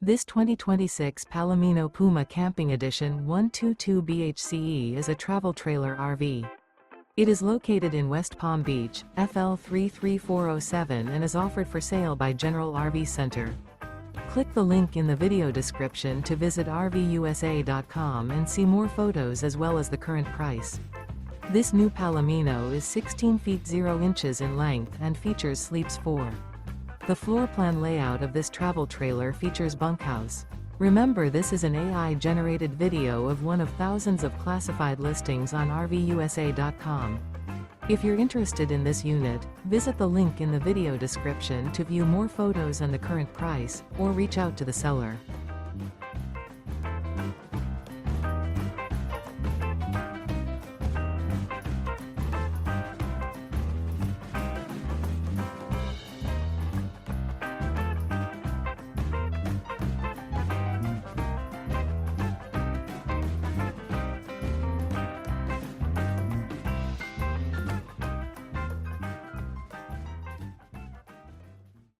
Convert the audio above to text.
This 2026 Palomino Puma Camping Edition 122 BHCE is a travel trailer RV. It is located in West Palm Beach, FL 33407 and is offered for sale by General RV Center. Click the link in the video description to visit RVUSA.com and see more photos as well as the current price. This new Palomino is 16 feet 0 inches in length and features sleeps 4. The floor plan layout of this travel trailer features bunkhouse. Remember, this is an AI-generated video of one of thousands of classified listings on RVUSA.com. If you're interested in this unit, visit the link in the video description to view more photos and the current price, or reach out to the seller.